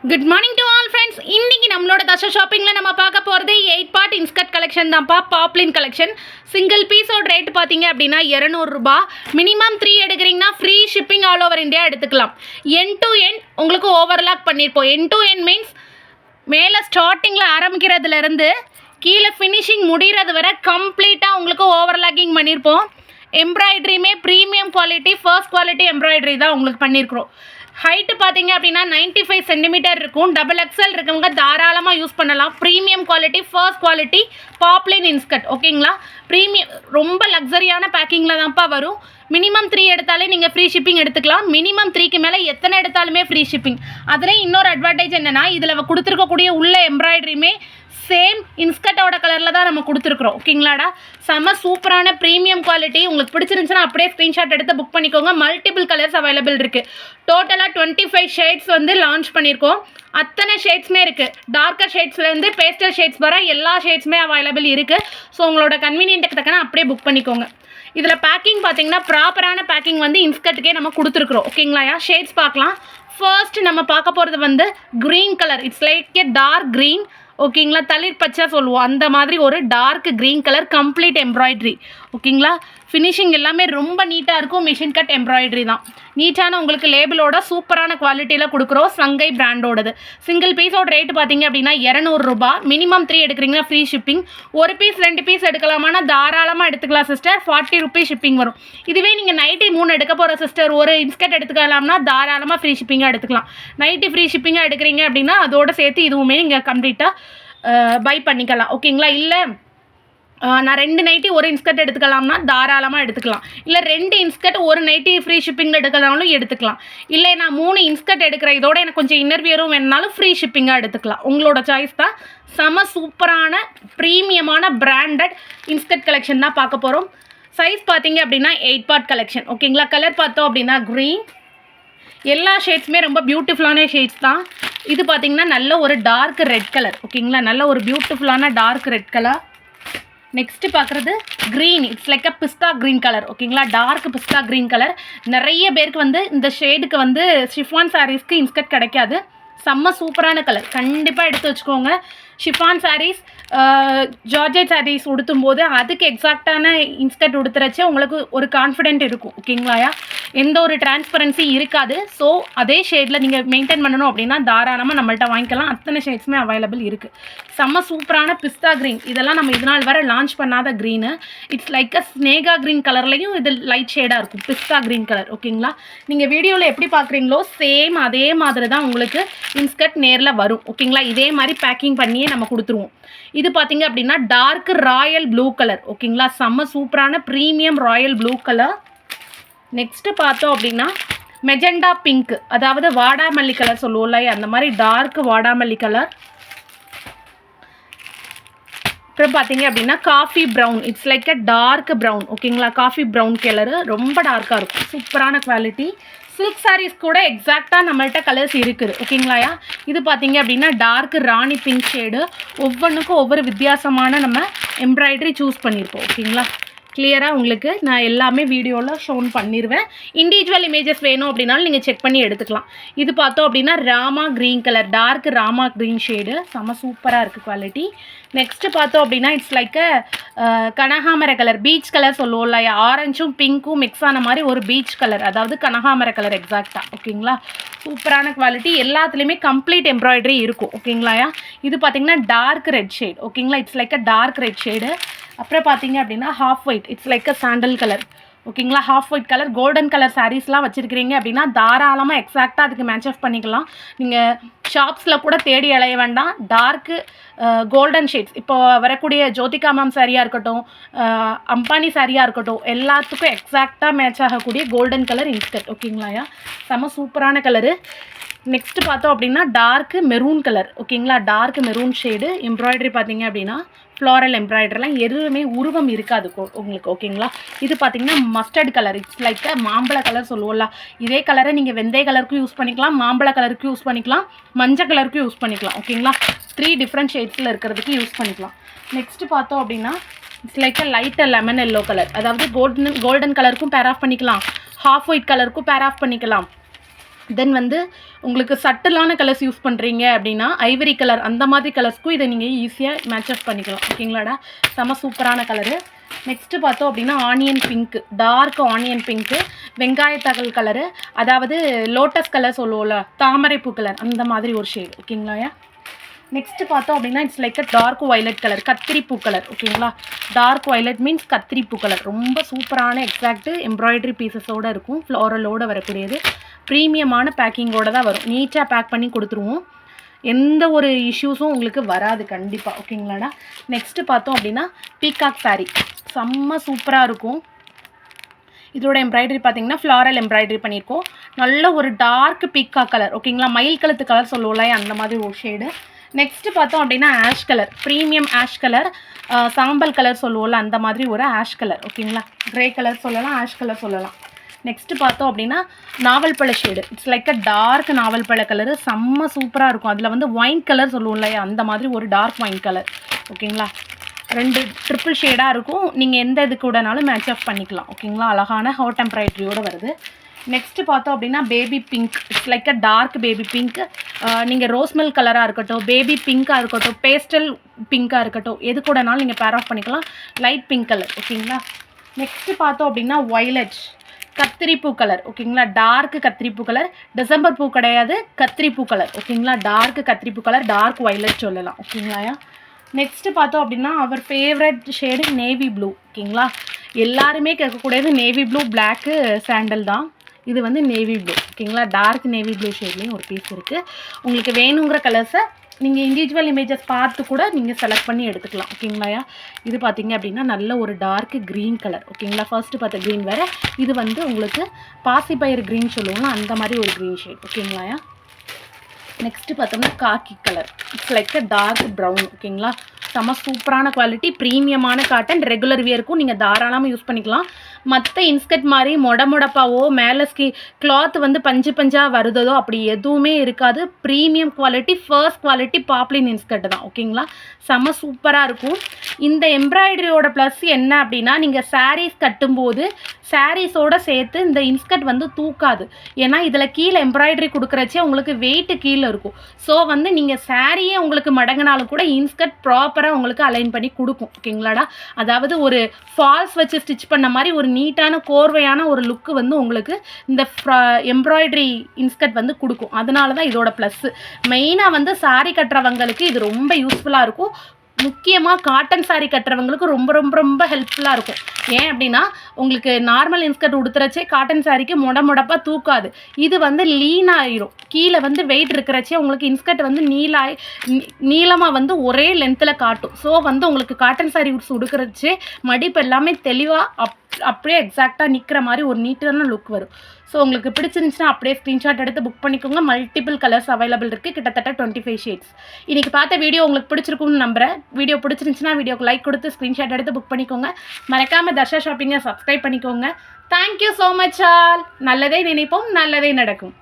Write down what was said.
Good morning to all friends. இன்னைக்கு நம்மளோட தஷா ஷாப்பிங்கில் நம்ம பார்க்க போகிறது 8 பார்ட் இன்ஸ்கர்ட் கலெக்ஷன் தான்ப்பா. Poplin collection. சிங்கிள் பீஸோட ரேட் பார்த்தீங்க அப்படின்னா 200 ரூபாய். மினிமம் 3 எடுக்கிறீங்கன்னா free shipping all over India எடுத்துக்கலாம். என் டு என் உங்களுக்கு ஓவர்லாக் பண்ணியிருப்போம். என் டு என் மீன்ஸ் மேலே ஸ்டார்டிங்கில் ஆரம்பிக்கிறதுலேருந்து கீழே ஃபினிஷிங் முடிகிறது வரை கம்ப்ளீட்டாக உங்களுக்கு ஓவர்லாக்கிங் பண்ணியிருப்போம். எம்ப்ராய்டரியுமே premium quality, first quality embroidery தான் உங்களுக்கு பண்ணியிருக்கிறோம். ஹைட்டு பார்த்தீங்க அப்படின்னா 95 சென்டிமீட்டர் இருக்கும். டபுள் எக்ஸல் இருக்கவங்க தாராளமாக யூஸ் பண்ணலாம். Premium quality, first quality Babylon inskirt. ஓகேங்களா? ப்ரீமியம் ரொம்ப லக்ஸரியான பேக்கிங்கில் தான்ப்பா வரும். மினிமம் 3 எடுத்தாலே நீங்கள் ஃப்ரீ ஷிப்பிங் எடுத்துக்கலாம். மினிமம் 3க்கு மேலே எத்தனை எடுத்தாலுமே ஃப்ரீ ஷிப்பிங். அதில் இன்னொரு அட்வான்டேஜ் என்னென்னா, இதில் கொடுத்துருக்கக்கூடிய உள்ள எம்ப்ராய்டரியுமே சேம் இன்ஸ்கர்ட்டோட கலரில் தான் நம்ம கொடுத்துருக்குறோம். ஓகேங்களாடா? செம்ம சூப்பரான ப்ரீமியம் குவாலிட்டி. உங்களுக்கு பிடிச்சிருந்துச்சுன்னா அப்படியே ஸ்க்ரீன்ஷாட் எடுத்து புக் பண்ணிக்கோங்க. மல்டிபிள் கலர்ஸ் அவைலபிள் இருக்குது. டோட்டலாக 25 ஷேட்ஸ் வந்து லான்ச் பண்ணியிருக்கோம். அத்தனை ஷேட்ஸுமே இருக்குது. டார்க்கர் ஷேட்ஸ்லேருந்து பேஸ்டல் ஷேட்ஸ் வர எல்லா ஷேட்ஸுமே அவைலபிள் இருக்குது. ஸோ உங்களோட கன்வீனியன்ட்டுக்கு தக்கன அப்படியே புக் பண்ணிக்கோங்க. இதில் பேக்கிங் பார்த்தீங்கன்னா ப்ராப்பரான பேக்கிங் வந்து இன்ஸ்கர்ட்டுக்கே நம்ம கொடுத்துருக்குறோம். ஓகேங்களா? ஷேட்ஸ் பார்க்கலாம். ஃபர்ஸ்ட் நம்ம பார்க்க போகிறது வந்து green colour. It's like a dark green. ஓகேங்களா? தளிர் பச்சை சொல்லுவோம், அந்த மாதிரி ஒரு dark green colour complete embroidery. ஓகேங்களா? ஃபினிஷிங் எல்லாமே ரொம்ப நீட்டாக இருக்கும். மிஷின் கட் எம்ப்ராய்டரி தான். நீட்டான உங்களுக்கு லேபிளோட சூப்பரான குவாலிட்டியில் கொடுக்குறோம். சங்கை பிராண்டோடது. சிங்கிள் பீஸோட ரேட்டு பார்த்தீங்க அப்படின்னா 200 ரூபாய். மினிமம் 3 எடுக்கிறீங்கன்னா ஃப்ரீ ஷிப்பிங். ஒரு பீஸ் 2 பீஸ் எடுக்கலாமான்னா தாராளமாக எடுத்துக்கலாம் சிஸ்டர். 40 ருபீஸ் ஷிப்பிங் வரும். இதுவே நீங்கள் நைட்டி 3 எடுக்க போகிற சிஸ்டர், ஒரு இன்ஸ்கர்ட் எடுத்துக்கலாம்னா தாராளமாக ஃப்ரீ ஷிப்பிங்காக எடுத்துக்கலாம். நைட்டி ஃப்ரீ ஷிப்பிங்காக எடுக்கிறீங்க அப்படின்னா அதோட சேர்த்து இதுவுமே நீங்கள் கம்ப்ளீட்டாக பை பண்ணிக்கலாம். ஓகேங்களா? இல்லை நான் 2 நைட்டி ஒரு இன்ஸ்கர்ட் எடுத்துக்கலாம்னா தாராளமாக எடுத்துக்கலாம். இல்லை 2 இன்ஸ்கர்ட் ஒரு நைட்டி ஃப்ரீ ஷிப்பிங்கில் எடுக்கலாம்னாலும் எடுத்துக்கலாம். இல்லை நான் 3 இன்ஸ்கர்ட் எடுக்கிறேன், இதோட எனக்கு கொஞ்சம் இன்னர்வியரும் வேணுனாலும் ஃப்ரீ ஷிப்பிங்காக எடுத்துக்கலாம். உங்களோட சாய்ஸ் தான். செம சூப்பரான ப்ரீமியமான பிராண்டட் இன்ஸ்கர்ட் கலெக்ஷன் தான் பார்க்க போகிறோம். சைஸ் பார்த்தீங்க அப்படின்னா 8 பார்ட் கலெக்ஷன். ஓகேங்களா? கலர் பார்த்தோம் அப்படின்னா க்ரீன். எல்லா ஷேட்ஸுமே ரொம்ப பியூட்டிஃபுல்லான ஷேட்ஸ் தான். இது பார்த்தீங்கன்னா நல்ல ஒரு டார்க் ரெட் கலர். ஓகேங்களா? நல்ல ஒரு பியூட்டிஃபுல்லான டார்க் ரெட் கலர். நெக்ஸ்ட்டு பார்க்குறது green. It's like a pista green colour. ஓகேங்களா? Dark pista green colour. நிறைய பேருக்கு வந்து இந்த ஷேடுக்கு வந்து ஷிஃபான் சாரீஸ்க்கு இன்ஸ்கர்ட் கிடைக்காது. செம்ம சூப்பரான கலர். கண்டிப்பாக எடுத்து வச்சுக்கோங்க. ஷிஃபான் சாரீஸ், ஜார்ஜெட் சாரீஸ் உடுத்தும் போது அதுக்கு எக்ஸாக்டான இன்ஸ்கர்ட் உடுத்துறச்சு உங்களுக்கு ஒரு கான்ஃபிடென்ட் இருக்கும். ஓகேங்களாயா? எந்த ஒரு டிரான்ஸ்பரன்சி இருக்காது. ஸோ அதே ஷேடில் நீங்கள் மெயின்டைன் பண்ணணும் அப்படின்னா தாராளமாக நம்மள்ட்ட வாங்கிக்கலாம். அத்தனை ஷேட்ஸுமே அவைலபிள் இருக்குது. செம்ம சூப்பரான பிஸ்தா க்ரீன். இதெல்லாம் நம்ம இதனால் வர லான்ச் பண்ணாத க்ரீனு. இட்ஸ் லைக் அ ஸ்னேகா க்ரீன் கலர்லையும் இது லைட் ஷேடாக இருக்கும். பிஸ்தா க்ரீன் கலர். ஓகேங்களா? நீங்கள் வீடியோவில் எப்படி பார்க்குறீங்களோ சேம் அதே மாதிரி தான் உங்களுக்கு இன்ஸ்கர்ட் நேரில் வரும். ஓகேங்களா? இதே மாதிரி பேக்கிங் பண்ணியே நம்ம கொடுத்துருவோம். இது பார்த்தீங்க அப்படின்னா டார்க் ராயல் ப்ளூ கலர். ஓகேங்களா? செம்ம சூப்பரான premium Royal blue colour. Next பார்த்தோம் அப்படின்னா மெஜெண்டா பிங்க், அதாவது வாடாமல்லி கலர் சொல்லுவோம்ல, அந்த மாதிரி டார்க் வாடாமல்லி கலர். அப்புறம் பார்த்தீங்க அப்படின்னா coffee brown. It's like a dark brown. ஓகேங்களா? காஃபி ப்ரௌன் கலரு ரொம்ப டார்க்காக இருக்கும். சூப்பரான குவாலிட்டி. சில்க் சாரீஸ் கூட எக்ஸாக்டாக நம்மள்ட்ட கலர்ஸ் இருக்குது. ஓகேங்களாயா? இது பார்த்தீங்க அப்படின்னா டார்க் ராணி பிங்க் ஷேடு. ஒவ்வொன்றுக்கும் ஒவ்வொரு வித்தியாசமான நம்ம எம்ப்ராய்டரி சூஸ் பண்ணியிருப்போம். ஓகேங்களா? கிளியராக உங்களுக்கு நான் எல்லாமே வீடியோவில் ஷோன் பண்ணிடுவேன். இண்டிவிஜுவல் இமேஜஸ் வேணும் அப்படின்னாலும் நீங்கள் செக் பண்ணி எடுத்துக்கலாம். இது பார்த்தோம் அப்படின்னா ராமா க்ரீன் கலர். டார்க் ராமா க்ரீன் ஷேடு. செம்ம சூப்பராக இருக்குது குவாலிட்டி. நெக்ஸ்ட்டு பார்த்தோம் அப்படின்னா இட்ஸ் லைக் கனகாமர கலர். பீச் கலர் சொல்லுவோம்ல, ஆரஞ்சும் பிங்க்கும் மிக்ஸ் ஆன மாதிரி ஒரு பீச் கலர், அதாவது கனகாமர கலர் எக்ஸாக்டாக. ஓகேங்களா? சூப்பரான குவாலிட்டி. எல்லாத்துலேயுமே கம்ப்ளீட் எம்ப்ராய்டரி இருக்கும். ஓகேங்களாயா? இது பார்த்தீங்கன்னா டார்க் ரெட் ஷேட். ஓகேங்களா? It's like a dark red shade. அப்புறம் பார்த்தீங்க அப்படின்னா half white. It's like a sandal colour. ஓகேங்களா? Half white colour. Golden colour சாரீஸ்லாம் வச்சுருக்கிறீங்க அப்படின்னா தாராளமாக எக்ஸாக்டாக அதுக்கு மேட்ச் ஆஃப் பண்ணிக்கலாம். நீங்கள் ஷாப்ஸில் கூட தேடி அலைய வேண்டாம். டார்க்கு கோல்டன் ஷேட்ஸ், இப்போ வரக்கூடிய ஜோதிகா மேம் சாரியாக இருக்கட்டும், அம்பானி சாரியாக இருக்கட்டும், எல்லாத்துக்கும் எக்ஸாக்டாக மேட்ச் ஆகக்கூடிய கோல்டன் கலர் இன்ஸ்கர்ட். ஓகேங்களாயா? செம்ம சூப்பரான கலரு. நெக்ஸ்ட்டு பார்த்தோம் அப்படின்னா டார்க்கு மெரூன் கலர். ஓகேங்களா? Dark maroon shade. எம்ப்ராய்டரி பார்த்தீங்க அப்படின்னா ஃப்ளாரல் எம்ப்ராய்டரிலாம் எதுவுமே உருவம் இருக்காது உங்களுக்கு. ஓகேங்களா? இது பார்த்தீங்கன்னா மஸ்டர்ட் கலர். இட்ஸ் லைக் மாம்பழ கலர் சொல்லுவோம்ல, இதே கலரை நீங்கள் வெந்தய கலருக்கும் யூஸ் பண்ணிக்கலாம், மாம்பழ கலருக்கும் யூஸ் பண்ணிக்கலாம், மஞ்சள் கலருக்கும் யூஸ் பண்ணிக்கலாம். ஓகேங்களா? 3 டிஃப்ரெண்ட் ஷேட்ஸில் இருக்கிறதுக்கு யூஸ் பண்ணிக்கலாம். நெக்ஸ்ட்டு பார்த்தோம் அப்படின்னா it's like light lemon yellow colour, அதாவது கோல்டன் கலருக்கும் பேர் ஆஃப் பண்ணிக்கலாம், ஹாஃப் ஒயிட் கலருக்கும் பேர் ஆஃப் பண்ணிக்கலாம். தென் வந்து உங்களுக்கு சட்டிலான கலர்ஸ் யூஸ் பண்ணுறீங்க அப்படின்னா ஐவரி கலர் அந்த மாதிரி கலர்ஸ்க்கும் இதை நீங்கள் ஈஸியாக மேட்சப் பண்ணிக்கலாம். ஓகேங்களாடா, செம சூப்பரான கலரு. நெக்ஸ்ட்டு பார்த்தோம் அப்படின்னா onion pink, dark onion pink, வெங்காயத்தகல் கலரு, அதாவது லோட்டஸ் கலர் சொல்லுவோம்ல, தாமரைப்பூ கலர், அந்த மாதிரி ஒரு ஷேடு. ஓகேங்களாயா. நெக்ஸ்ட்டு பார்த்தோம் அப்படின்னா it's like a dark violet colour, கத்திரிப்பூ கலர். ஓகேங்களா, டார்க் வயலட் மீன்ஸ் கத்திரிப்பூ கலர். ரொம்ப சூப்பரான எக்ஸாக்ட்டு எம்ப்ராய்டரி பீசஸோடு இருக்கும், ஃப்ளோரலோடு வரக்கூடியது. ப்ரீமியமான பேக்கிங்கோடு தான் வரும். நீட்டாக பேக் பண்ணி கொடுத்துருவோம், எந்த ஒரு இஷ்யூஸும் உங்களுக்கு வராது கண்டிப்பாக. ஓகேங்களாடா. நெக்ஸ்ட்டு பார்த்தோம் அப்படின்னா பீகாக் சாரீ, செம்ம சூப்பராக இருக்கும். இதோட எம்ப்ராய்டரி பார்த்தீங்கன்னா ஃப்ளாரல் எம்ப்ராய்டரி பண்ணியிருக்கோம். நல்ல ஒரு டார்க் பீகாக் கலர். ஓகேங்களா, மயில் கழுத்து கலர் சொல்லுவோம்ல, அந்த மாதிரி ஒரு ஷேடு. நெக்ஸ்ட்டு பார்த்தோம் அப்படின்னா ash colour, premium ash colour, சாம்பல் கலர் சொல்லுவோம்ல, அந்த மாதிரி ஒரு ஆஷ் கலர். ஓகேங்களா, க்ரே கலர் சொல்லலாம், ஆஷ் கலர் சொல்லலாம். நெக்ஸ்ட்டு பார்த்தோம் அப்படின்னா நாவல் பழ shade, it's like a dark நாவல் பழ கலரு, செம்ம சூப்பராக இருக்கும். அதில் வந்து ஒயின் கலர் சொல்லுவோம் இல்லையா, அந்த மாதிரி ஒரு டார்க் ஒயின் கலர். ஓகேங்களா, 2 ட்ரிப்பிள் ஷேடாக இருக்கும். நீங்கள் எந்த இது கூடனாலும் மேட்சப் பண்ணிக்கலாம். ஓகேங்களா, அழகான ஹாட் எம்ப்ராய்டரியோடு வருது. நெக்ஸ்ட்டு பார்த்தோம் அப்படின்னா baby pink, it's like a dark baby pink. நீங்கள் ரோஸ்மெல் கலராக இருக்கட்டும், பேபி பிங்காக இருக்கட்டும், பேஸ்டல் பிங்காக இருக்கட்டும், எது கூடனாலும் நீங்கள் பேர் ஆஃப் பண்ணிக்கலாம். Light pink colour. ஓகேங்களா. நெக்ஸ்ட்டு பார்த்தோம் அப்படின்னா வயலட், கத்திரிப்பூ கலர். ஓகேங்களா, டார்க் கத்திரிப்பூ கலர், டிசம்பர் பூ கிடையாது, கத்திரிப்பூ கலர். ஓகேங்களா, டார்க் கத்திரிப்பூ கலர், டார்க் வயலட் சொல்லலாம். ஓகேங்களா. நெக்ஸ்ட்டு பார்த்தோம் அப்படின்னா அவர் ஃபேவரட் ஷேடு நேவி ப்ளூ. ஓகேங்களா, எல்லாருமே கேட்கக்கூடியது நேவி ப்ளூ, பிளாக்கு சாண்டல் தான். இது வந்து நேவி ப்ளூ. ஓகேங்களா, டார்க் நேவி ப்ளூ ஷேட்லேயும் ஒரு பீஸ் இருக்குது. உங்களுக்கு வேணுங்கிற கலர்ஸை நீங்கள் இண்டிவிஜுவல் இமேஜஸ் பார்த்து கூட நீங்கள் செலக்ட் பண்ணி எடுத்துக்கலாம். ஓகேங்களாயா. இது பார்த்தீங்க அப்படின்னா நல்ல ஒரு டார்க் க்ரீன் கலர். ஓகேங்களா, ஃபர்ஸ்ட்டு பார்த்த க்ரீன் வேறு, இது வந்து உங்களுக்கு பாசிப்பயிர் க்ரீன் சொல்லுவோம்னா அந்த மாதிரி ஒரு க்ரீன் ஷேட். ஓகேங்களாயா. நெக்ஸ்ட்டு பார்த்தோம்னா khaki colour, it's like a dark brown. ஓகேங்களா, செம சூப்பரான குவாலிட்டி, ப்ரீமியமான காட்டன், ரெகுலர் வியருக்கும் நீங்கள் தாராளமாக யூஸ் பண்ணிக்கலாம். மற்ற இன்ஸ்கர்ட் மாதிரி மொடப்பாவோ மேலே கிளாத் வந்து பஞ்சு பஞ்சாக வருதோ அப்படி எதுவுமே இருக்காது. Premium quality, first quality Babylon inskirt தான். ஓகேங்களா, செம சூப்பராக இருக்கும். இந்த எம்ப்ராய்டரியோட ப்ளஸ் என்ன அப்படின்னா, நீங்கள் சாரீஸ் கட்டும்போது சாரீஸோடு சேர்த்து இந்த இன்ஸ்கர்ட் வந்து தூக்காது. ஏன்னா இதில் கீழே எம்ப்ராய்டரி கொடுக்குறச்சே உங்களுக்கு வெயிட்டு கீழே இருக்கும். ஸோ வந்து நீங்கள் சாரியே உங்களுக்கு மடங்கினாலும் கூட இன்ஸ்கர்ட் ப்ராப்பராக உங்களுக்கு அலைன் பண்ணி கொடுக்கும். ஓகேங்களாடா, அதாவது ஒரு ஃபால்ஸ் வச்சு ஸ்டிச் பண்ண மாதிரி ஒரு நீட்டான கோர்வையான ஒரு லுக்கு வந்து உங்களுக்கு இந்த எம்ப்ராய்டரி இன்ஸ்கர்ட் வந்து கொடுக்கும். அதனால தான் இதோட ப்ளஸ்ஸு. மெயினாக வந்து சாரீ கட்டுறவங்களுக்கு இது ரொம்ப யூஸ்ஃபுல்லாக இருக்கும். முக்கியமாக காட்டன் சாரீ கட்டுறவங்களுக்கு ரொம்ப ரொம்ப ரொம்ப ஹெல்ப்ஃபுல்லாக இருக்கும். ஏன் அப்படின்னா உங்களுக்கு நார்மல் இன்ஸ்கர்ட் உடுத்துறச்சே காட்டன் சாரீக்கு முடப்பாக தூக்காது. இது வந்து லீன் ஆகிரும். கீழே வந்து வெயிட் இருக்கிறச்சே உங்களுக்கு இன்ஸ்கர்ட் வந்து நீளமாக வந்து ஒரே லென்த்தில் காட்டும். ஸோ வந்து உங்களுக்கு காட்டன் சாரீ உடுக்கிறச்சே மடிப்பு எல்லாமே தெளிவாக அப்படியே எக்ஸாக்டாக நிற்கிற மாதிரி ஒரு நீட்டான லுக் வரும். ஸோ உங்களுக்கு பிடிச்சிருந்துச்சுன்னா அப்படியே ஸ்க்ரீன்ஷாட் எடுத்து புக் பண்ணிக்கோங்க. மல்டிபிள் கலர்ஸ் அவைலபிள் இருக்குது, கிட்டத்தட்ட 25 ஷேட்ஸ். இன்றைக்கி பார்த்த வீடியோ உங்களுக்கு பிடிச்சிருக்கும்னு நம்புகிறேன். வீடியோ பிடிச்சிருந்துச்சுன்னா வீடியோக்கு லைக் கொடுத்து ஸ்க்ரீன்ஷாட் எடுத்து புக் பண்ணிக்கோங்க. மறக்காமல் தர்ஷா ஷாப்பிங்கை சப்ஸ்கிரைப் பண்ணிக்கோங்க. Thank you so much all. நல்லதே நினைப்போம், நல்லதே நடக்கும்.